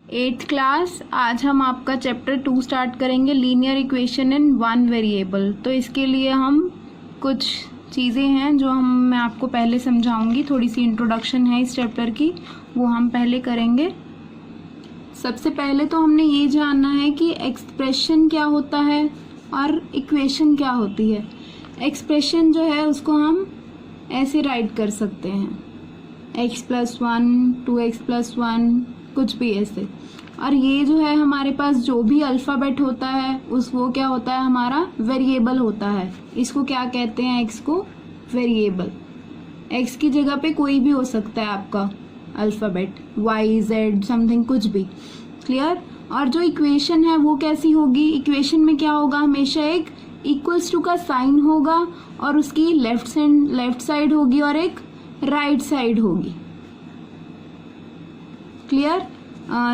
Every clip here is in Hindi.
Eighth class. आज हम आपका चैप्टर 2 स्टार्ट करेंगे, linear equation in one variable. तो इसके लिए हम कुछ चीज़ें हैं जो मैं आपको पहले समझाऊंगी। थोड़ी सी इंट्रोडक्शन है इस चैप्टर की, वो हम पहले करेंगे। सबसे पहले तो हमने ये जानना है कि एक्सप्रेशन क्या होता है और इक्वेशन क्या होती है। एक्सप्रेशन जो है उसको हम ऐसे राइट कर सकते हैं, x+1, 2x+1, कुछ भी ऐसे। और ये जो है हमारे पास जो भी अल्फ़ाबेट होता है वो क्या होता है, हमारा वेरिएबल होता है। इसको क्या कहते हैं, x को वेरिएबल। x की जगह पे कोई भी हो सकता है आपका अल्फ़ाबेट, y, z, समथिंग, कुछ भी। क्लियर। और जो इक्वेशन है वो कैसी होगी, इक्वेशन में क्या होगा, हमेशा एक इक्वल्स टू का साइन होगा और उसकी लेफ्ट साइड होगी और एक राइट साइड होगी। क्लियर।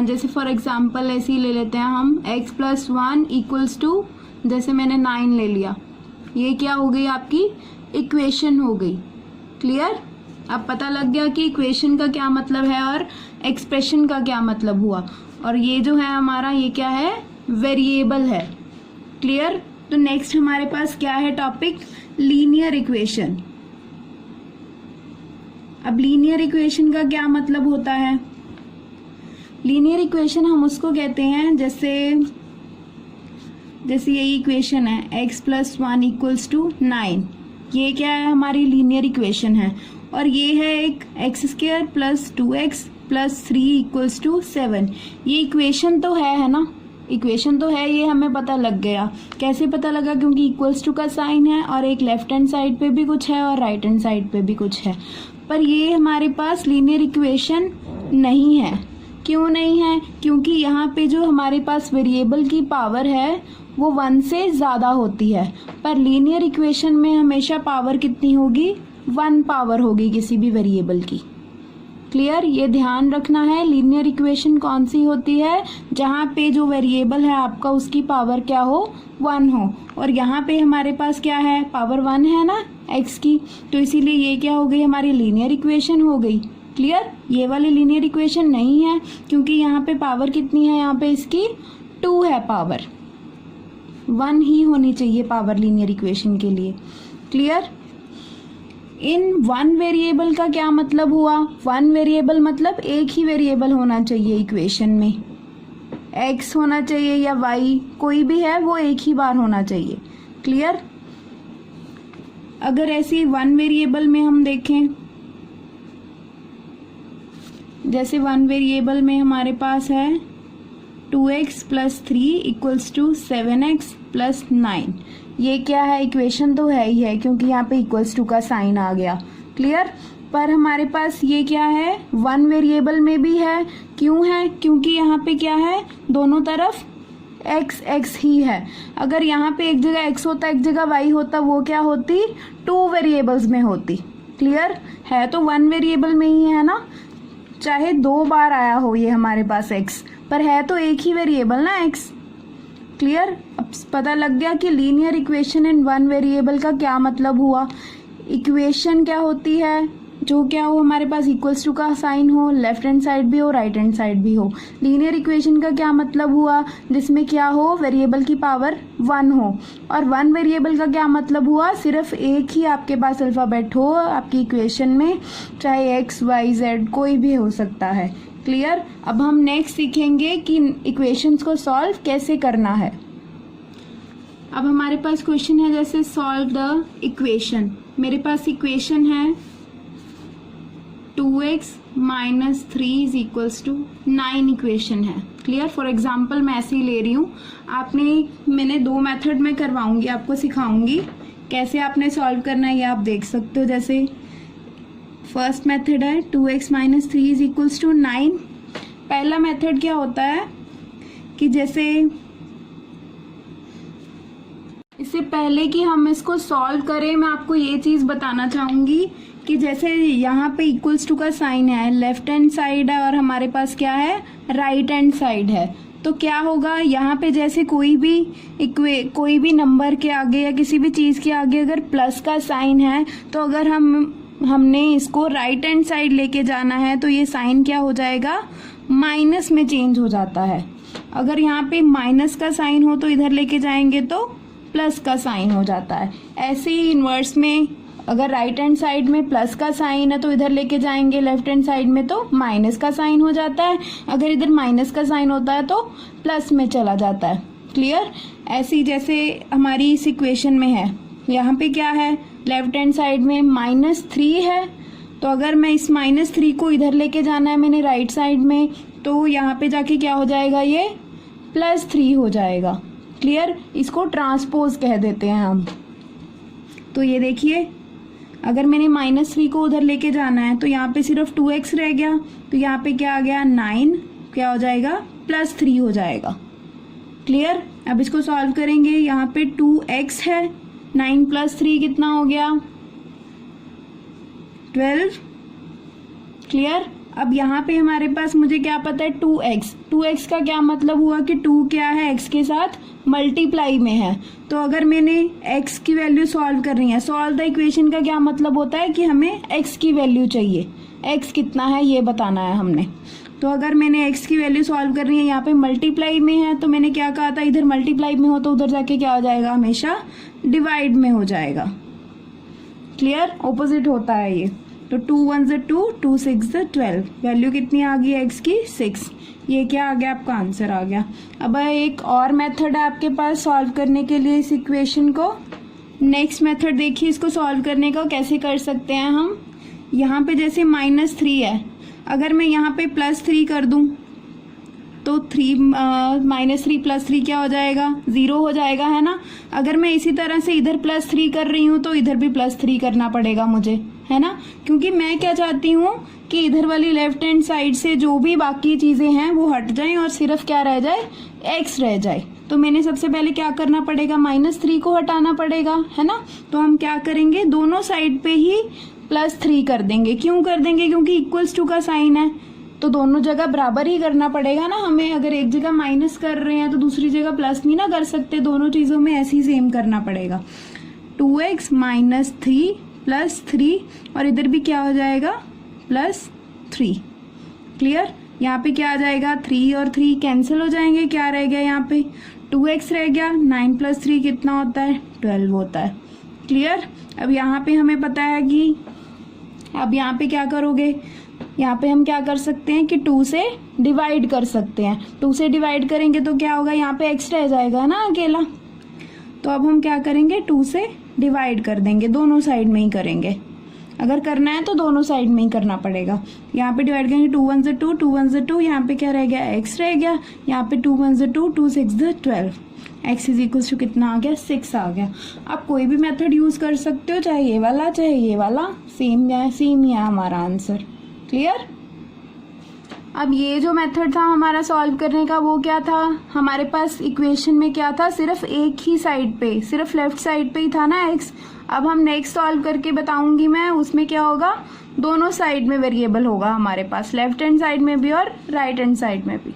जैसे फॉर एग्जाम्पल ऐसे ही ले लेते हैं हम, x+1 इक्वल्स टू, जैसे मैंने 9 ले लिया, ये क्या हो गई, आपकी इक्वेशन हो गई। क्लियर। अब पता लग गया कि इक्वेशन का क्या मतलब है और एक्सप्रेशन का क्या मतलब हुआ। और ये जो है हमारा, ये क्या है, वेरिएबल है। क्लियर। तो नेक्स्ट हमारे पास क्या है टॉपिक, लीनियर इक्वेशन। अब लीनियर इक्वेशन का क्या मतलब होता है, लीनियर इक्वेशन हम उसको कहते हैं, जैसे यही इक्वेशन है x+1 इक्वल्स टू 9, ये क्या है, हमारी लीनियर इक्वेशन है। और ये है एक x² + 2x + 3 इक्वल्स टू 7। ये इक्वेशन तो है ना, इक्वेशन तो है, ये हमें पता लग गया। कैसे पता लगा, क्योंकि इक्वल्स टू का साइन है और एक लेफ्ट हैंड साइड पे भी कुछ है और राइट हैंड साइड पे भी कुछ है। पर ये हमारे पास लीनियर इक्वेशन नहीं है। क्यों नहीं है, क्योंकि यहाँ पे जो हमारे पास वेरिएबल की पावर है वो 1 से ज़्यादा होती है। पर लीनियर इक्वेशन में हमेशा पावर कितनी होगी, 1 पावर होगी किसी भी वेरिएबल की। क्लियर। ये ध्यान रखना है, लीनियर इक्वेशन कौन सी होती है, जहाँ पे जो वेरिएबल है आपका उसकी पावर क्या हो, 1 हो। और यहाँ पे हमारे पास क्या है, पावर 1 है ना x की, तो इसीलिए ये क्या हो गई, हमारी लीनियर इक्वेशन हो गई। क्लियर। ये वाली लीनियर इक्वेशन नहीं है, क्योंकि यहाँ पे पावर कितनी है, यहाँ पे इसकी 2 है, पावर 1 ही होनी चाहिए पावर लीनियर इक्वेशन के लिए। क्लियर। इन वन वेरिएबल का क्या मतलब हुआ, वन वेरिएबल मतलब एक ही वेरिएबल होना चाहिए इक्वेशन में, x होना चाहिए या y, कोई भी है वो एक ही बार होना चाहिए। क्लियर। अगर ऐसी वन वेरिएबल में हम देखें, जैसे वन वेरिएबल में हमारे पास है 2x + 3 इक्वल्स टू 7x + 9, ये क्या है, इक्वेशन तो है ही है, क्योंकि यहाँ पे इक्वल्स टू का साइन आ गया। क्लियर। पर हमारे पास ये क्या है, वन वेरिएबल में भी है। क्यों है, क्योंकि यहाँ पे क्या है, दोनों तरफ x ही है। अगर यहाँ पे एक जगह x होता एक जगह y होता, वो क्या होती, 2 वेरिएबल्स में होती। क्लियर। है तो वन वेरिएबल में ही है ना, चाहे 2 बार आया हो ये हमारे पास x, पर है तो एक ही वेरिएबल ना x। क्लियर। अब पता लग गया कि linear equation in one variable का क्या मतलब हुआ। इक्वेशन क्या होती है, जो क्या हो, हमारे पास इक्वल्स टू का साइन हो, लेफ्ट हैंड साइड भी हो, राइट हैंड साइड भी हो। लीनियर इक्वेशन का क्या मतलब हुआ, जिसमें क्या हो, वेरिएबल की पावर 1 हो। और वन वेरिएबल का क्या मतलब हुआ, सिर्फ एक ही आपके पास अल्फ़ाबेट हो आपकी इक्वेशन में, चाहे x, y, z कोई भी हो सकता है। क्लियर। अब हम नेक्स्ट सीखेंगे कि इक्वेशंस को सॉल्व कैसे करना है। अब हमारे पास क्वेश्चन है, जैसे सॉल्व द इक्वेशन। मेरे पास इक्वेशन है 2x - 3 इक्वल्स टू 9 इक्वेशन है। क्लियर। फॉर एग्जाम्पल मैं ऐसे ही ले रही हूँ, मैंने 2 मेथड में करवाऊंगी, आपको सिखाऊंगी कैसे आपने सॉल्व करना है, ये आप देख सकते हो। जैसे फर्स्ट मेथड है 2x - 3 इक्वल्स टू 9। पहला मेथड क्या होता है कि जैसे इससे पहले कि हम इसको सॉल्व करें, मैं आपको ये चीज़ बताना चाहूँगी कि जैसे यहाँ पे इक्वल्स टू का साइन है, लेफ्ट हैंड साइड है और हमारे पास क्या है, राइट हैंड साइड है। तो क्या होगा, यहाँ पे जैसे कोई भी नंबर के आगे या किसी भी चीज़ के आगे अगर प्लस का साइन है, तो अगर हमने इसको राइट हैंड साइड लेके जाना है तो ये साइन क्या हो जाएगा, माइनस में चेंज हो जाता है। अगर यहाँ पे माइनस का साइन हो तो इधर लेके जाएंगे तो प्लस का साइन हो जाता है। ऐसे ही इन्वर्स में अगर राइट हैंड साइड में प्लस का साइन है तो इधर लेके जाएंगे लेफ्ट हैंड साइड में तो माइनस का साइन हो जाता है। अगर इधर माइनस का साइन होता है तो प्लस में चला जाता है। क्लियर? ऐसी जैसे हमारी इस इक्वेशन में है, यहाँ पे क्या है, लेफ्ट हैंड साइड में -3 है, तो अगर मैं इस -3 को इधर लेके जाना है मैंने राइट साइड में, तो यहाँ पे जाके क्या हो जाएगा, ये +3 हो जाएगा। क्लियर? इसको ट्रांसपोज कह देते हैं हम। तो ये देखिए, अगर मैंने -3 को उधर लेके जाना है तो यहाँ पे सिर्फ 2x रह गया, तो यहाँ पे क्या आ गया, 9 क्या हो जाएगा, +3 हो जाएगा। क्लियर? अब इसको सॉल्व करेंगे। यहाँ पे 2x है, 9 + 3 कितना हो गया, 12। क्लियर? अब यहाँ पे हमारे पास मुझे क्या पता है, 2x का क्या मतलब हुआ कि 2 क्या है, x के साथ मल्टीप्लाई में है। तो अगर मैंने x की वैल्यू सॉल्व करनी है, सॉल्व द इक्वेशन का क्या मतलब होता है कि हमें x की वैल्यू चाहिए, x कितना है ये बताना है हमने। तो अगर मैंने x की वैल्यू सॉल्व करनी है, यहाँ पे मल्टीप्लाई में है, तो मैंने क्या कहा था, इधर मल्टीप्लाई में हो तो उधर जाके क्या हो जाएगा, हमेशा डिवाइड में हो जाएगा। क्लियर? ऑपोजिट होता है ये। तो 2 1 2, 2 6 12, वैल्यू कितनी आ गई x की, 6। ये क्या आ गया, आपका आंसर आ गया। अब एक और मेथड है आपके पास सॉल्व करने के लिए इस इक्वेशन को। नेक्स्ट मेथड देखिए, इसको सॉल्व करने का कैसे कर सकते हैं हम। यहाँ पे जैसे -3 है, अगर मैं यहाँ पे +3 कर दूं तो -3 + 3 क्या हो जाएगा, 0 हो जाएगा, है ना। अगर मैं इसी तरह से इधर +3 कर रही हूँ तो इधर भी +3 करना पड़ेगा मुझे, है ना, क्योंकि मैं क्या चाहती हूँ कि इधर वाली लेफ्ट हैंड साइड से जो भी बाकी चीजें हैं वो हट जाएं और सिर्फ क्या रह जाए, x रह जाए। तो मैंने सबसे पहले क्या करना पड़ेगा, -3 को हटाना पड़ेगा, है ना। तो हम क्या करेंगे, दोनों साइड पे ही +3 कर देंगे। क्यों कर देंगे, क्योंकि इक्वल्स टू का साइन है, तो दोनों जगह बराबर ही करना पड़ेगा ना हमें। अगर एक जगह माइनस कर रहे हैं तो दूसरी जगह प्लस नहीं ना कर सकते, दोनों चीजों में ऐसे ही सेम करना पड़ेगा। 2x -3 + 3 और इधर भी क्या हो जाएगा, +3। क्लियर? यहाँ पे क्या आ जाएगा, 3 और 3 कैंसिल हो जाएंगे, क्या रह गया, यहाँ पे 2x रह गया, 9 + 3 कितना होता है, 12 होता है। क्लियर? अब यहाँ पे हमें पता है कि अब यहाँ पे क्या करोगे, यहाँ पे हम क्या कर सकते हैं कि 2 से डिवाइड कर सकते हैं। 2 से डिवाइड करेंगे तो क्या होगा, यहाँ पे x रह जाएगा ना अकेला। तो अब हम क्या करेंगे, 2 से डिवाइड कर देंगे, दोनों साइड में ही करेंगे। अगर करना है तो दोनों साइड में ही करना पड़ेगा। यहाँ पे डिवाइड करेंगे, 2 1 2, 2 1 2, यहाँ पे क्या रह गया, x रह गया। यहाँ पे 2 1 2, 2 6 12, x = कितना आ गया, 6 आ गया। आप कोई भी मेथड यूज कर सकते हो, चाहे ये वाला चाहे ये वाला, सेम ही है हमारा आंसर। क्लियर? अब ये जो मेथड था हमारा सॉल्व करने का, वो क्या था, हमारे पास इक्वेशन में क्या था, सिर्फ एक ही साइड पे, सिर्फ लेफ्ट साइड पे ही था ना x। अब हम नेक्स्ट सॉल्व करके बताऊंगी मैं, उसमें क्या होगा, दोनों साइड में वेरिएबल होगा हमारे पास, लेफ्ट हैंड साइड में भी और राइट हैंड साइड में भी।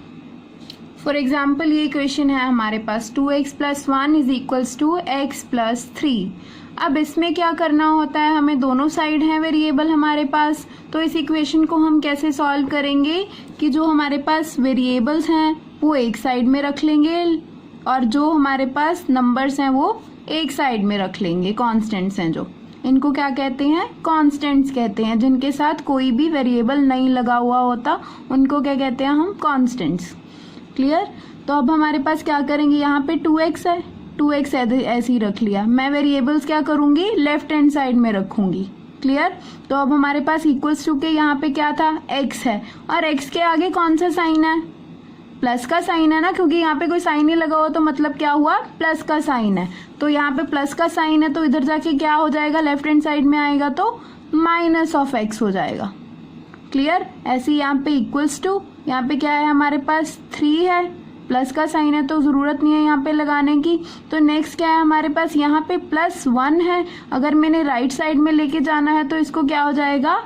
फॉर एग्जाम्पल ये इक्वेशन है हमारे पास, 2x + 1 = x + 3। अब इसमें क्या करना होता है, हमें दोनों साइड हैं वेरिएबल हमारे पास, तो इस इक्वेशन को हम कैसे सॉल्व करेंगे कि जो हमारे पास वेरिएबल्स हैं वो एक साइड में रख लेंगे और जो हमारे पास नंबर्स हैं वो एक साइड में रख लेंगे। कांस्टेंट्स हैं जो, इनको क्या कहते हैं, कांस्टेंट्स कहते हैं। जिनके साथ कोई भी वेरिएबल नहीं लगा हुआ होता उनको क्या कहते हैं हम, कांस्टेंट्स। क्लियर? तो अब हमारे पास क्या करेंगे, यहाँ पे 2x है, 2x ऐसे ही रख लिया। मैं वेरिएबल्स क्या करूंगी, लेफ्ट हैंड साइड में रखूंगी। क्लियर? तो अब हमारे पास इक्वल्स टू के यहाँ पे क्या था, x है, और x के आगे कौन सा साइन है, प्लस का साइन है ना, क्योंकि यहाँ पे कोई साइन नहीं लगा हुआ तो मतलब क्या हुआ, प्लस का साइन है। तो यहाँ पे प्लस का साइन है तो इधर जाके क्या हो जाएगा, लेफ्ट हैंड साइड में आएगा तो -(x) हो जाएगा। क्लियर? ऐसे यहाँ पे इक्वल्स टू, यहाँ पे क्या है हमारे पास, 3 है, प्लस का साइन है तो जरूरत नहीं है यहाँ पे लगाने की। तो नेक्स्ट क्या है हमारे पास, यहाँ पे +1 है, अगर मैंने राइट साइड में लेके जाना है तो इसको क्या हो जाएगा,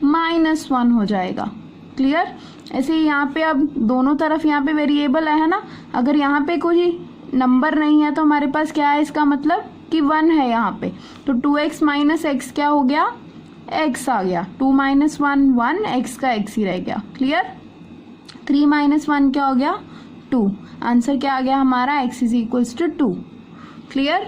-1 हो जाएगा। क्लियर? ऐसे ही यहाँ पे अब दोनों तरफ यहाँ पे वेरिएबल है ना, अगर यहाँ पे कोई नंबर नहीं है तो हमारे पास क्या है, इसका मतलब कि 1 है यहाँ पे। तो 2x - x क्या हो गया, x आ गया। 2 - 1 1, x का x ही रह गया। क्लियर? 3 माइनस 1 क्या हो गया 2। आंसर क्या आ गया हमारा x is equals to 2। Clear.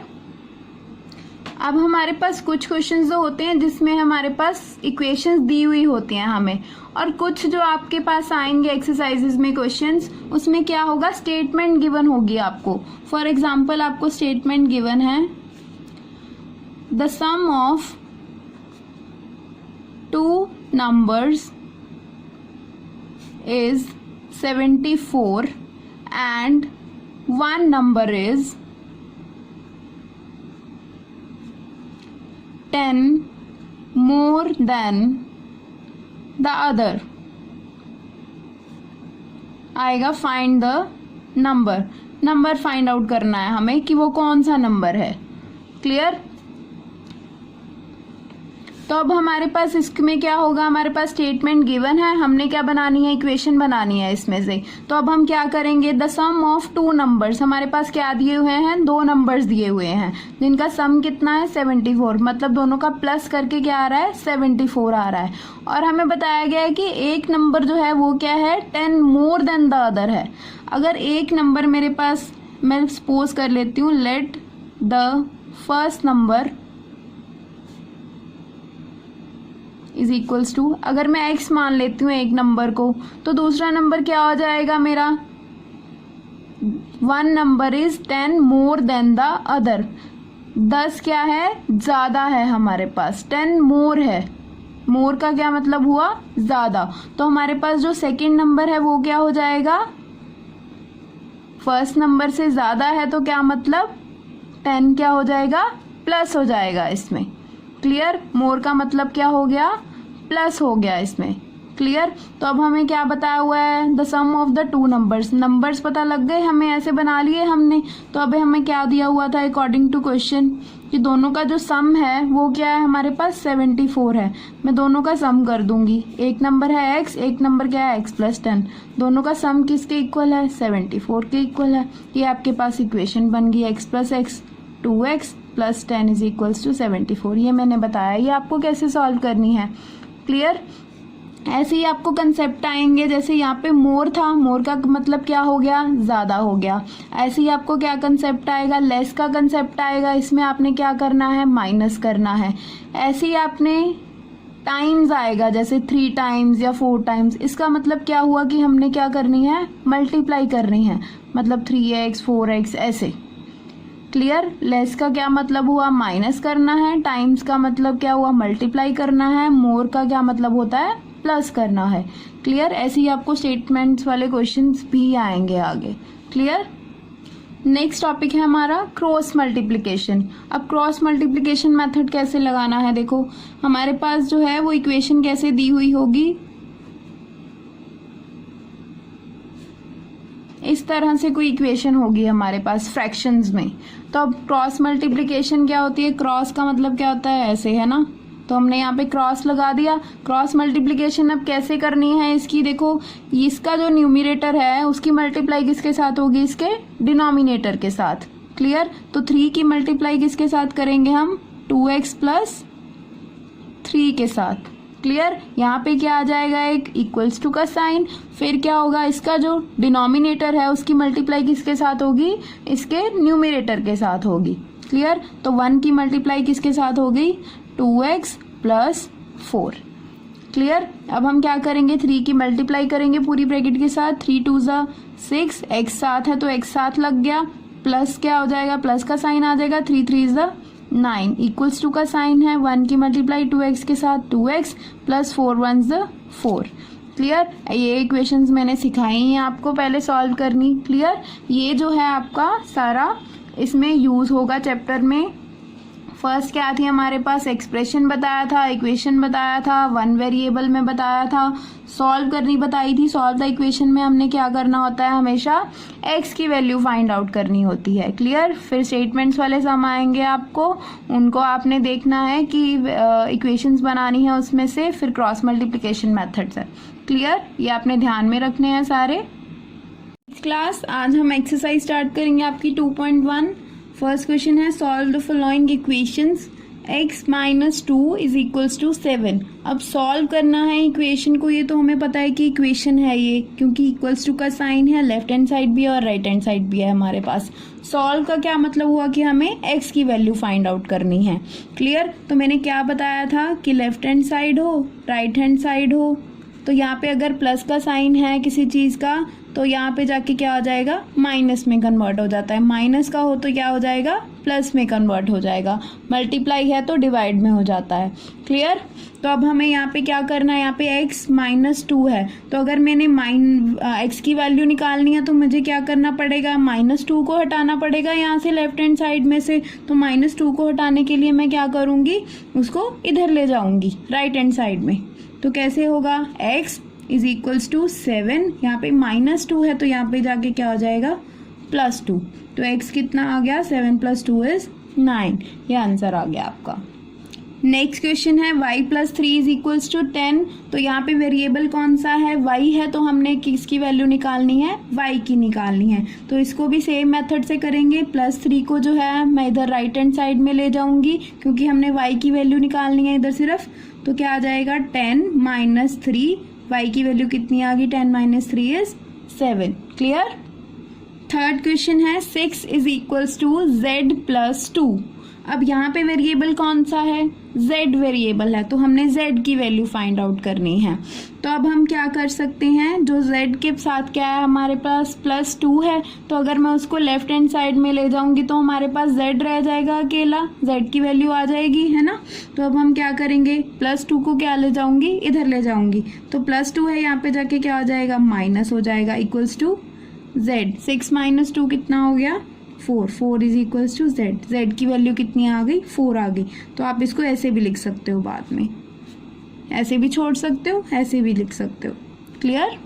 अब हमारे पास कुछ क्वेश्चंस जो होते हैं जिसमें हमारे पास इक्वेशंस दी हुई होती हैं हमें, और कुछ जो आपके पास आएंगे एक्सरसाइजेज में क्वेश्चंस, उसमें क्या होगा स्टेटमेंट गिवन होगी आपको। फॉर एग्जांपल आपको स्टेटमेंट गिवन है the sum of 2 numbers is 74 and one number is 10 more than the other। आएगा find the number find out करना है हमें कि वो कौन सा नंबर है। क्लियर। तो अब हमारे पास इसमें क्या होगा, हमारे पास स्टेटमेंट गिवन है, हमने क्या बनानी है इक्वेशन बनानी है इसमें से। तो अब हम क्या करेंगे द सम ऑफ 2 नंबर्स, हमारे पास क्या दिए हुए हैं 2 नंबर्स दिए हुए हैं जिनका सम कितना है 74, मतलब दोनों का प्लस करके क्या आ रहा है 74 आ रहा है। और हमें बताया गया है कि एक नंबर जो है वो क्या है 10 मोर देन द अदर है। अगर एक नंबर मेरे पास, मैं सपोज कर लेती हूँ let the first number is equals to, अगर मैं x मान लेती हूँ एक नंबर को, तो दूसरा नंबर क्या हो जाएगा मेरा 1 number is 10 more than the other. 10 क्या है ज्यादा है हमारे पास, 10 मोर है, मोर का क्या मतलब हुआ ज्यादा। तो हमारे पास जो सेकंड नंबर है वो क्या हो जाएगा फर्स्ट नंबर से ज्यादा है, तो क्या मतलब 10 क्या हो जाएगा प्लस हो जाएगा इसमें। क्लियर। मोर का मतलब क्या हो गया प्लस हो गया इसमें। क्लियर। तो अब हमें क्या बताया हुआ है the sum of the 2 numbers पता लग गए हमें, ऐसे बना लिए हमने। तो अब हमें क्या दिया हुआ था अकॉर्डिंग टू क्वेश्चन कि दोनों का जो सम है वो क्या है हमारे पास 74 है। मैं दोनों का सम कर दूंगी, एक नंबर है x, एक नंबर क्या है x प्लस 10, दोनों का सम किसके इक्वल है 74 के इक्वल है। ये आपके पास इक्वेशन बन गई x plus x 2x plus 10 is equals to 74। ये मैंने बताया, ये आपको कैसे सॉल्व करनी है। क्लियर। ऐसे ही आपको कंसेप्ट आएंगे, जैसे यहाँ पे मोर था, मोर का मतलब क्या हो गया ज्यादा हो गया। ऐसे ही आपको क्या कंसेप्ट आएगा लेस का कंसेप्ट आएगा, इसमें आपने क्या करना है माइनस करना है। ऐसे ही आपने टाइम्स आएगा, जैसे 3 टाइम्स या 4 टाइम्स, इसका मतलब क्या हुआ कि हमने क्या करनी है मल्टीप्लाई करनी है, मतलब 3x 4x ऐसे। क्लियर। लेस का क्या मतलब हुआ माइनस करना है, टाइम्स का मतलब क्या हुआ मल्टीप्लाई करना है, मोर का क्या मतलब होता है प्लस करना है। क्लियर। ऐसे ही आपको स्टेटमेंट्स वाले क्वेश्चंस भी आएंगे आगे। क्लियर। नेक्स्ट टॉपिक है हमारा क्रॉस मल्टीप्लिकेशन। अब क्रॉस मल्टीप्लिकेशन मेथड कैसे लगाना है, देखो हमारे पास जो है वो इक्वेशन कैसे दी हुई होगी, इस तरह से कोई इक्वेशन होगी हमारे पास फ्रैक्शंस में। तो अब क्रॉस मल्टीप्लिकेशन क्या होती है, क्रॉस का मतलब क्या होता है ऐसे है ना, तो हमने यहाँ पे क्रॉस लगा दिया। क्रॉस मल्टीप्लिकेशन अब कैसे करनी है इसकी, देखो इसका जो न्यूमरेटर है उसकी मल्टीप्लाई किसके साथ होगी इसके डिनोमिनेटर के साथ। क्लियर। तो 3 की मल्टीप्लाई किसके साथ करेंगे हम 2x प्लस 3 के साथ। क्लियर। यहाँ पे क्या आ जाएगा एक इक्वल्स टू का साइन, फिर क्या होगा इसका जो डिनोमिनेटर है उसकी मल्टीप्लाई किसके साथ होगी इसके न्यूमरेटर के साथ होगी। क्लियर। तो 1 की मल्टीप्लाई किसके साथ होगी 2x प्लस 4। क्लियर। अब हम क्या करेंगे 3 की मल्टीप्लाई करेंगे पूरी ब्रैकेट के साथ, 3 2 ज़ा 6, x साथ है तो x साथ लग गया, प्लस क्या हो जाएगा प्लस का साइन आ जाएगा, 3 3 ज़ा 9 इक्वल्स टू का साइन है, 1 की मल्टीप्लाई 2x के साथ 2x प्लस 4 1 ज़ा 4। क्लियर। ये इक्वेशंस मैंने सिखाई हैं आपको पहले सॉल्व करनी। क्लियर। ये जो है आपका सारा इसमें यूज होगा चैप्टर में। फर्स्ट क्या थी हमारे पास एक्सप्रेशन बताया था, इक्वेशन बताया था, 1 वेरिएबल में बताया था, सॉल्व करनी बताई थी। सॉल्व द इक्वेशन में हमने क्या करना होता है हमेशा x की वैल्यू फाइंड आउट करनी होती है। क्लियर। फिर स्टेटमेंट्स वाले सम आएंगे आपको, उनको आपने देखना है कि इक्वेशंस बनानी है उसमें से, फिर क्रॉस मल्टीप्लिकेशन मेथड से। क्लियर। ये आपने ध्यान में रखने हैं सारे। क्लास आज हम एक्सरसाइज स्टार्ट करेंगे आपकी 2.1। फर्स्ट क्वेश्चन है solve the following equations x minus 2 is equals to 7। अब सॉल्व करना है इक्वेशन को, ये तो हमें पता है कि इक्वेशन है ये, क्योंकि इक्वल्स टू का साइन है, लेफ्ट हैंड साइड भी है और राइट हैंड साइड भी है हमारे पास। सॉल्व का क्या मतलब हुआ कि हमें x की वैल्यू फाइंड आउट करनी है। क्लियर? तो मैंने क्या बताया था कि लेफ्ट हैंड साइड हो, राइट हैंड साइड हो, तो यहाँ पे अगर प्लस का साइन है किसी चीज़ का तो यहाँ पे जाके क्या हो जाएगा, माइनस में कन्वर्ट हो जाता है। माइनस का हो तो क्या हो जाएगा, प्लस में कन्वर्ट हो जाएगा। मल्टीप्लाई है तो डिवाइड में हो जाता है। क्लियर? तो अब हमें यहाँ पे क्या करना है, यहाँ पे x माइनस 2 है, तो अगर मैंने x की वैल्यू निकालनी है तो मुझे क्या करना पड़ेगा, -2 को हटाना पड़ेगा यहाँ से लेफ्ट हैंड साइड में से। तो -2 को हटाने के लिए मैं क्या करूँगी, उसको इधर ले जाऊँगी राइट हैंड साइड में। तो कैसे होगा, x इज इक्वल्स टू 7, यहाँ पे -2 है तो यहाँ पे जाके क्या हो जाएगा, +2। तो x कितना आ गया, 7 + 2 इज 9। ये आंसर आ गया आपका। नेक्स्ट क्वेश्चन है y + 3 इज इक्वल्स टू 10। तो यहाँ पे वेरिएबल कौन सा है, y है, तो हमने किसकी वैल्यू निकालनी है, y की निकालनी है। तो इसको भी सेम मेथड से करेंगे। +3 को जो है मैं इधर राइट हैंड साइड में ले जाऊंगी, क्योंकि हमने y की वैल्यू निकालनी है इधर सिर्फ। तो क्या आ जाएगा, 10 - 3, y की वैल्यू कितनी आ गई, 10 - 3 इज 7। क्लियर? थर्ड क्वेश्चन है 6 इज इक्वल्स टू z + 2। अब यहाँ पे वेरिएबल कौन सा है, z वेरिएबल है, तो हमने z की वैल्यू फाइंड आउट करनी है। तो अब हम क्या कर सकते हैं, जो z के साथ क्या है हमारे पास, +2 है, तो अगर मैं उसको लेफ्ट हैंड साइड में ले जाऊंगी तो हमारे पास z रह जाएगा अकेला, z की वैल्यू आ जाएगी, है ना। तो अब हम क्या करेंगे, +2 को क्या ले जाऊंगी, इधर ले जाऊंगी। तो +2 है, यहाँ पे जाके क्या हो जाएगा, माइनस हो जाएगा, इक्वल्स टू z। 6 - 2 कितना हो गया, 4 इज इक्वल्स टू z की वैल्यू कितनी आ गई, 4 आ गई। तो आप इसको ऐसे भी लिख सकते हो, बाद में ऐसे भी छोड़ सकते हो, ऐसे भी लिख सकते हो। क्लियर?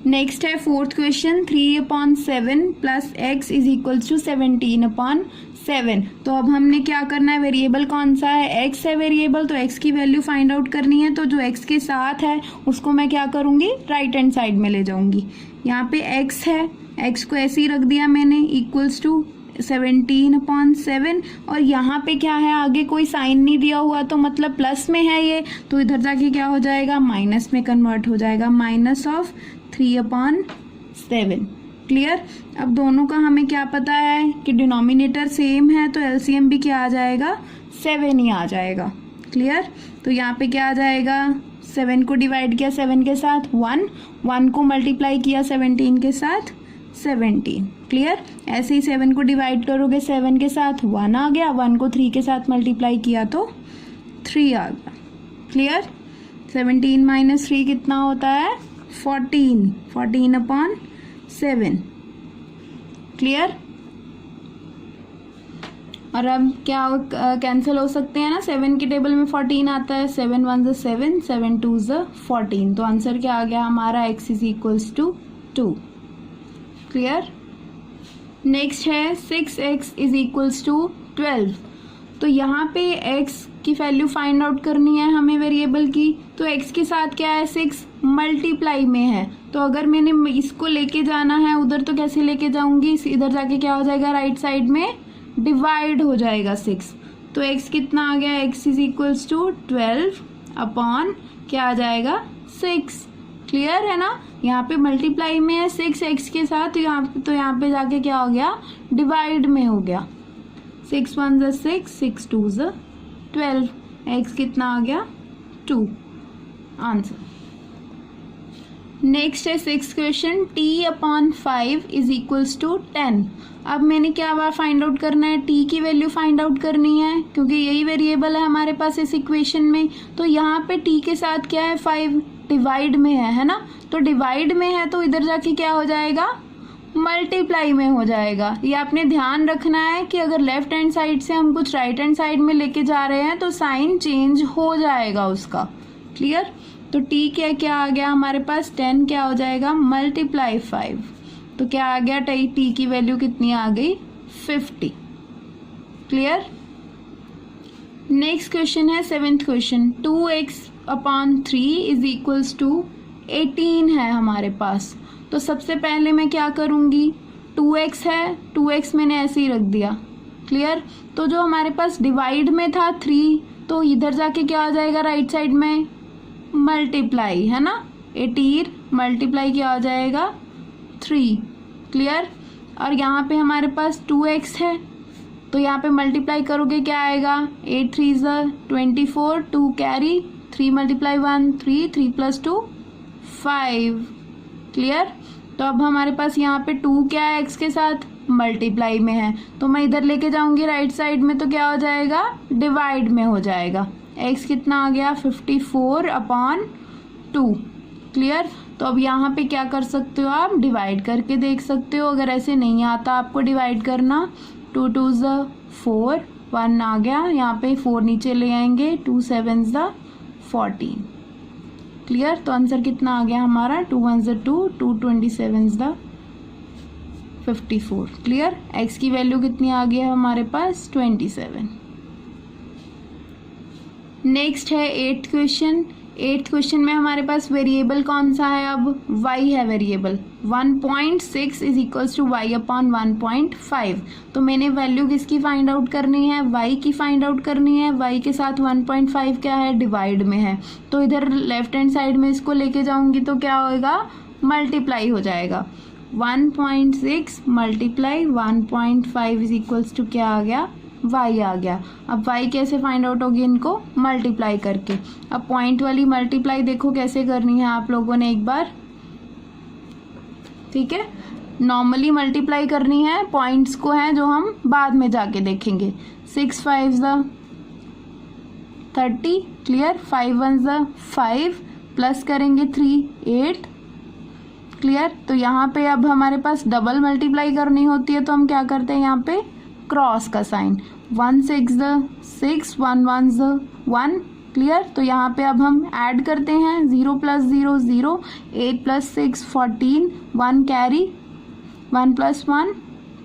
नेक्स्ट है fourth question, 3/7 + x is equals to 17/7। तो अब हमने क्या करना है, वेरिएबल कौन सा है, x है वेरिएबल, तो x की वैल्यू फाइंड आउट करनी है। तो जो x के साथ है उसको मैं क्या करूंगी, राइट हैंड साइड में ले जाऊंगी। यहाँ पे x है, x को ऐसे ही रख दिया मैंने, इक्वल्स टू 17/7। और यहाँ पे क्या है, आगे कोई साइन नहीं दिया हुआ, तो मतलब प्लस में है ये, तो इधर जाके क्या हो जाएगा, माइनस में कन्वर्ट हो जाएगा, -3/7। क्लियर? अब दोनों का हमें क्या पता है कि डिनोमिनेटर सेम है, तो एलसीएम भी क्या आ जाएगा, 7 ही आ जाएगा। क्लियर? तो यहाँ पे क्या आ जाएगा, 7 को डिवाइड किया 7 के साथ 1 को मल्टीप्लाई किया 17 के साथ 17। क्लियर? ऐसे ही 7 को डिवाइड करोगे 7 के साथ 1 आ गया, 1 को 3 के साथ मल्टीप्लाई किया तो 3 आ गया। क्लियर? 17 - 3 कितना होता है, 14/7। क्लियर? और अब क्या कैंसिल हो सकते हैं ना, 7 के टेबल में 14 आता है, 7 × 1 = 7, 7 × 2 = 14। तो आंसर क्या आ गया हमारा, x is equals to 2। Clear? Next है 6x इज इक्वल्स टू 12। तो यहाँ पे x की वैल्यू फाइंड आउट करनी है हमें वेरिएबल की। तो x के साथ क्या है, 6 मल्टीप्लाई में है, तो अगर मैंने इसको लेके जाना है उधर तो कैसे लेके जाऊंगी, इधर जाके क्या हो जाएगा, राइट साइड में डिवाइड हो जाएगा 6। तो x कितना आ गया, x इज इक्वल्स टू 12 क्या आ जाएगा, 6। क्लियर है ना, यहाँ पे मल्टीप्लाई में है 6 x के साथ, तो यहाँ पे जाके क्या हो गया, डिवाइड में हो गया। 6 × 1 = 6, 6 × 2 = 12। x कितना आ गया, 2। आंसर। नेक्स्ट है 6th question, t/5 is equals to 10। अब मैंने क्या फाइंड आउट करना है, t की वैल्यू फाइंड आउट करनी है, क्योंकि यही वेरिएबल है हमारे पास इस इक्वेशन में। तो यहाँ पे t के साथ क्या है, 5 डिवाइड में है ना, तो डिवाइड में है तो इधर जाके क्या हो जाएगा, मल्टीप्लाई में हो जाएगा। ये आपने ध्यान रखना है कि अगर लेफ्ट हैंड साइड से हम कुछ राइट हैंड साइड में लेके जा रहे हैं तो साइन चेंज हो जाएगा उसका। क्लियर? तो t क्या आ गया हमारे पास, 10 क्या हो जाएगा, × 5। तो क्या आ गया, t की वैल्यू कितनी आ गई, 50। क्लियर? नेक्स्ट क्वेश्चन है 7th question, 2x/3 is equals to 18 है हमारे पास। तो सबसे पहले मैं क्या करूंगी, 2x है, 2x मैंने ऐसे ही रख दिया, क्लियर। तो जो हमारे पास डिवाइड में था 3, तो इधर जाके क्या हो जाएगा राइट साइड में मल्टीप्लाई, है ना। 18 मल्टीप्लाई क्या हो जाएगा 3, क्लियर। और यहाँ पे हमारे पास 2x है, तो यहाँ पे मल्टीप्लाई करोगे क्या आएगा 8 3 ज़ 24, 2 कैरी, 3 मल्टीप्लाई 1 3, 3 + 2 5, क्लियर। तो अब हमारे पास यहाँ पे 2 क्या है x के साथ मल्टीप्लाई में है, तो मैं इधर लेके जाऊंगी राइट साइड में, तो क्या हो जाएगा डिवाइड में हो जाएगा। x कितना आ गया 54/2, क्लियर। तो अब यहाँ पे क्या कर सकते हो आप डिवाइड करके देख सकते हो। अगर ऐसे नहीं आता आपको डिवाइड करना, 2 2 ज़ 4, 1 आ गया, यहाँ पे 4 नीचे ले आएंगे, 2 7 ज़ 14, क्लियर। तो आंसर कितना आ गया हमारा 2 1 ज़ 2, 2 27 ज़ 54, क्लियर। x की वैल्यू कितनी आ गई है हमारे पास 27। नेक्स्ट है 8th क्वेश्चन। 8th क्वेश्चन में हमारे पास वेरिएबल कौन सा है, अब y है variable. 1.6 is equals to y upon 1.5। तो मैंने वैल्यू किसकी फाइंड आउट करनी है, y की फाइंड आउट करनी है। y के साथ 1.5 क्या है डिवाइड में है, तो इधर लेफ्ट हैंड साइड में इसको लेके जाऊंगी तो क्या होएगा मल्टीप्लाई हो जाएगा। 1.6 मल्टीप्लाई 1.5 इज इक्वल्स टू क्या आ गया y आ गया। अब y कैसे फाइंड आउट होगी, इनको मल्टीप्लाई करके। अब पॉइंट वाली मल्टीप्लाई देखो कैसे करनी है आप लोगों ने एक बार, ठीक है। नॉर्मली मल्टीप्लाई करनी है, पॉइंट्स को है जो हम बाद में जाके देखेंगे। 6 5 ज़ 30, क्लियर। 5 1 ज़ 5, प्लस करेंगे 3 8, क्लियर। तो यहाँ पे अब हमारे पास डबल मल्टीप्लाई करनी होती है, तो हम क्या करते हैं यहाँ पे क्रॉस का साइन। 1 6 ज़ 6, 1 1 ज़ 1, क्लियर। तो यहाँ पे अब हम ऐड करते हैं, 0 + 0 0, 8 + 6 14, 1 कैरी, 1 + 1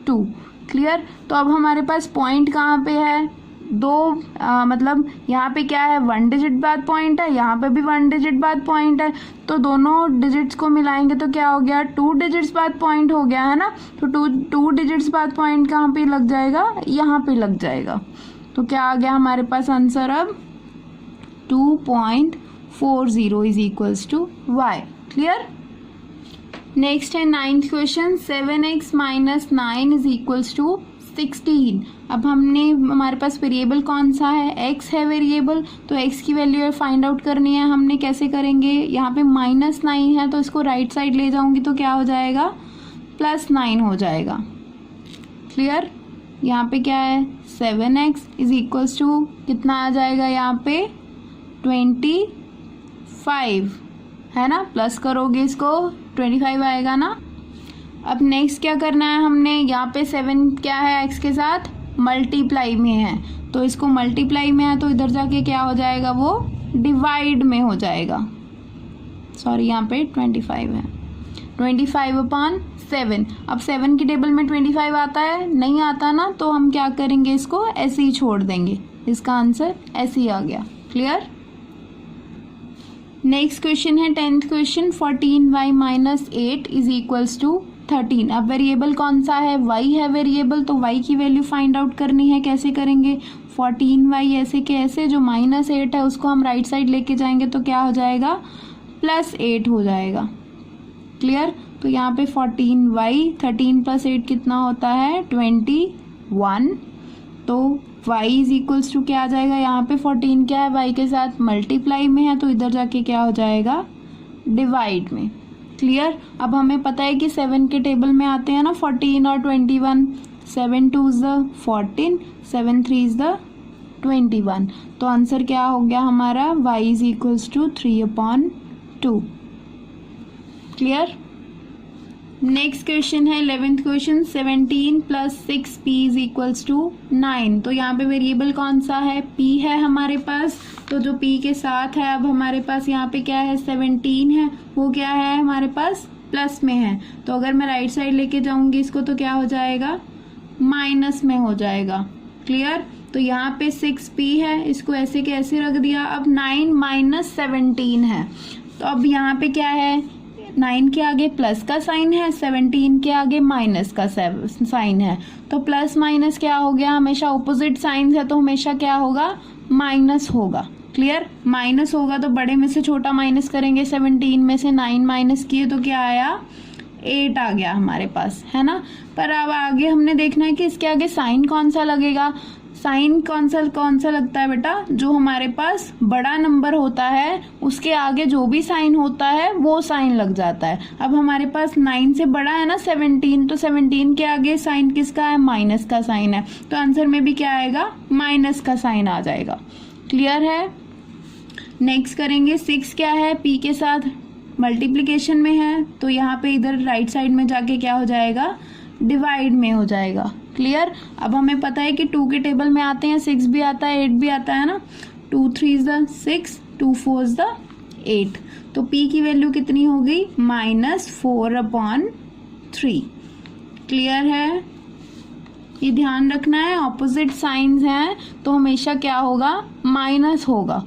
2, क्लियर। तो अब हमारे पास पॉइंट कहाँ पे है, मतलब यहाँ पे क्या है 1 डिजिट बाद पॉइंट है, यहाँ पे भी 1 डिजिट बाद पॉइंट है, तो दोनों डिजिट्स को मिलाएंगे तो क्या हो गया 2 डिजिट्स बाद पॉइंट हो गया, है ना। तो 2 डिजिट्स बाद पॉइंट कहाँ पे लग जाएगा, यहाँ पे लग जाएगा। तो क्या आ गया हमारे पास आंसर अब 2.40 is equals to y, clear. Next है 9th question. 7x - 9 is equals to 16। अब हमारे पास वेरिएबल कौन सा है, x है वेरिएबल, तो x की वैल्यू फाइंड आउट करनी है। हमने कैसे करेंगे, यहाँ पे -9 है, तो इसको राइट साइड ले जाऊंगी तो क्या हो जाएगा +9 हो जाएगा, क्लियर। यहाँ पे क्या है 7x इज इक्वल्स टू कितना आ जाएगा यहाँ पे 25, है ना। प्लस करोगे इसको 25 आएगा ना। अब नेक्स्ट क्या करना है हमने, यहाँ पे 7 क्या है x के साथ मल्टीप्लाई में है, तो इसको मल्टीप्लाई में है तो इधर जाके क्या हो जाएगा वो डिवाइड में हो जाएगा। सॉरी यहाँ पे 25 है, 25/7। अब 7 की टेबल में 25 आता है, नहीं आता ना, तो हम क्या करेंगे इसको ऐसे ही छोड़ देंगे। इसका आंसर ऐसे ही आ गया, क्लियर। नेक्स्ट क्वेश्चन है 10th question. 14y - 8 is equals to 13। अब वेरिएबल कौन सा है, y है वेरिएबल, तो y की वैल्यू फाइंड आउट करनी है। कैसे करेंगे, 14y ऐसे के ऐसे, जो -8 है उसको हम राइट साइड लेके जाएंगे तो क्या हो जाएगा +8 हो जाएगा, क्लियर। तो यहाँ पे 14y 13 + 8 कितना होता है 21। तो y इज इक्वल्स टू क्या आ जाएगा, यहाँ पे 14 क्या है y के साथ मल्टीप्लाई में है, तो इधर जाके क्या हो जाएगा डिवाइड में, क्लियर। अब हमें पता है कि 7 के टेबल में आते हैं ना 14 और 21, 7 2 ज़ 14, 7 3 ज़ 21। तो आंसर क्या हो गया हमारा y is equals to 3/2, clear. Next question है 11th question. 17 + 6p is equals to 9। तो यहाँ पे वेरिएबल कौन सा है, p है हमारे पास, तो जो p के साथ है अब हमारे पास यहाँ पे क्या है 17 है, वो क्या है हमारे पास प्लस में है, तो अगर मैं राइट साइड लेके जाऊंगी इसको तो क्या हो जाएगा माइनस में हो जाएगा, क्लियर। तो यहाँ पे 6p है, इसको ऐसे के ऐसे रख दिया। अब 9 - 17 है, तो अब यहाँ पे क्या है 9 के आगे प्लस का साइन है, 17 के आगे माइनस का साइन है, तो प्लस माइनस क्या हो गया, हमेशा ऑपोजिट साइन है तो हमेशा क्या होगा, माइनस होगा। क्लियर, माइनस होगा तो बड़े में से छोटा माइनस करेंगे, 17 में से 9 माइनस किए तो क्या आया, 8 आ गया हमारे पास, है ना। पर अब आगे हमने देखना है कि इसके आगे साइन कौन सा लगेगा। साइन कौन सा लगता है बेटा, जो हमारे पास बड़ा नंबर होता है उसके आगे जो भी साइन होता है वो साइन लग जाता है। अब हमारे पास 9 से बड़ा है ना 17, तो 17 के आगे साइन किसका है, माइनस का साइन है, तो आंसर में भी क्या आएगा, माइनस का साइन आ जाएगा। क्लियर है। नेक्स्ट करेंगे 6 क्या है, पी के साथ मल्टीप्लीकेशन में है, तो यहाँ पे इधर राइट साइड में जाके क्या हो जाएगा, डिवाइड में हो जाएगा। क्लियर। अब हमें पता है कि 2 के टेबल में आते हैं 6 भी आता है 8 भी आता है ना, 2 3 = 6, 2 4 = 8, तो p की वैल्यू कितनी हो गई, -4/3। क्लियर है। ये ध्यान रखना है, ऑपोजिट साइंस हैं तो हमेशा क्या होगा, माइनस होगा।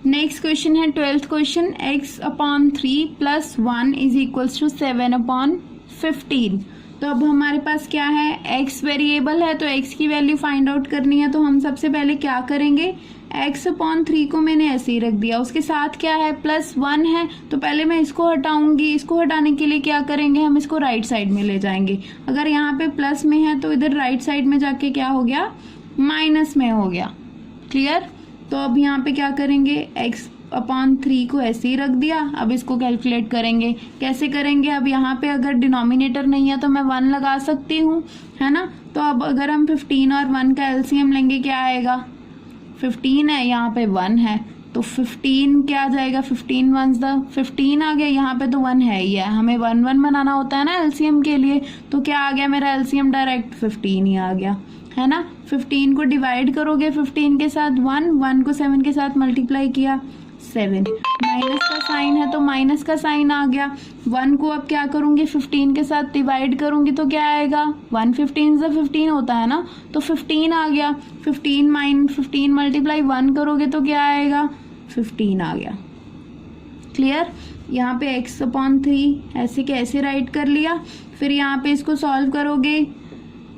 नेक्स्ट क्वेश्चन है 12th क्वेश्चन, x/3 + 1 = 7/15। तो अब हमारे पास क्या है, x वेरिएबल है तो x की वैल्यू फाइंड आउट करनी है, तो हम सबसे पहले क्या करेंगे, x/3 को मैंने ऐसे ही रख दिया, उसके साथ क्या है, +1 है, तो पहले मैं इसको हटाऊंगी। इसको हटाने के लिए क्या करेंगे, हम इसको राइट साइड में ले जाएंगे। अगर यहाँ पे प्लस में है तो इधर राइट साइड में जाके क्या हो गया, माइनस में हो गया। क्लियर। तो अब यहाँ पे क्या करेंगे, x/3 को ऐसे ही रख दिया। अब इसको कैलकुलेट करेंगे, कैसे करेंगे, अब यहाँ पे अगर डिनोमिनेटर नहीं है तो मैं 1 लगा सकती हूँ, है ना। तो अब अगर हम 15 और 1 का एलसीएम लेंगे क्या आएगा, 15 है, यहाँ पे 1 है, तो 15 क्या आ जाएगा, 15 1 = 15 आ गया। यहाँ पे तो 1 है ही है, हमें 1 1 बनाना होता है ना एलसीएम के लिए, तो क्या आ गया मेरा एलसीएम, डायरेक्ट 15 ही आ गया, है ना। 15 को डिवाइड करोगे 15 के साथ 1 को 7 के साथ मल्टीप्लाई किया 7, माइनस का साइन है तो माइनस का साइन आ गया। 1 को अब क्या करूंगी, 15 के साथ डिवाइड करूंगी तो क्या आएगा, 1 15 = 15 होता है ना, तो 15 आ गया। 15 × 1 करोगे तो क्या आएगा, 15 आ गया। क्लियर। यहाँ पे x/3 ऐसे कैसे राइट कर लिया, फिर यहाँ पे इसको सॉल्व करोगे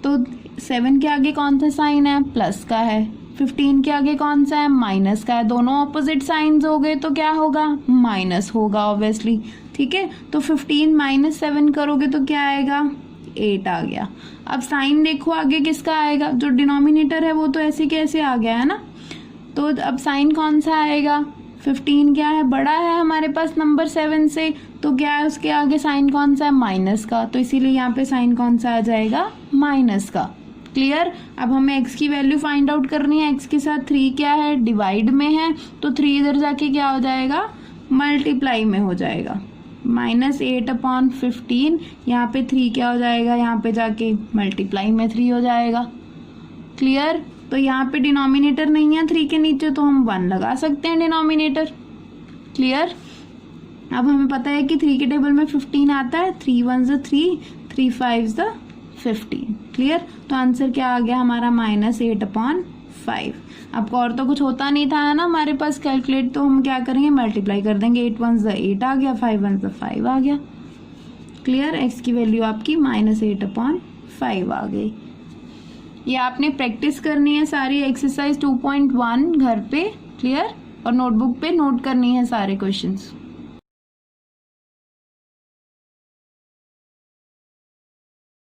तो 7 के आगे कौन सा साइन है, प्लस का है, 15 के आगे कौन सा है, माइनस का है, दोनों ऑपोजिट साइंस हो गए तो क्या होगा, माइनस होगा ऑब्वियसली। ठीक है, तो 15 - 7 करोगे तो क्या आएगा, 8 आ गया। अब साइन देखो आगे किसका आएगा, जो डिनोमिनेटर है वो तो ऐसे कैसे आ गया है ना, तो अब साइन कौन सा आएगा, 15 क्या है, बड़ा है हमारे पास नंबर 7 से, तो क्या है उसके आगे साइन कौन सा है, माइनस का, तो इसीलिए यहाँ पे साइन कौन सा आ जाएगा, माइनस का। क्लियर। अब हमें x की वैल्यू फाइंड आउट करनी है, x के साथ 3 क्या है, डिवाइड में है, तो 3 इधर जाके क्या हो जाएगा, मल्टीप्लाई में हो जाएगा, -8/15। यहाँ पे 3 क्या हो जाएगा, यहाँ पे जाके मल्टीप्लाई में 3 हो जाएगा। क्लियर। तो यहाँ पे डिनोमिनेटर नहीं है 3 के नीचे, तो हम 1 लगा सकते हैं डिनोमिनेटर। क्लियर। अब हमें पता है कि 3 के टेबल में 15 आता है, 3 1 = 3, 3 5 = 15। क्लियर। तो आंसर क्या आ गया हमारा, -8/5। अब और तो कुछ होता नहीं था है ना हमारे पास कैलकुलेट, तो हम क्या करेंगे, मल्टीप्लाई कर देंगे, 8 1 = 8 आ गया, 5 1 = 5 आ गया। क्लियर। x की वैल्यू आपकी -8/5 आ गई। ये आपने प्रैक्टिस करनी है सारी एक्सरसाइज 2.1 घर पे। क्लियर। और नोटबुक पे नोट करनी है सारे क्वेश्चंस।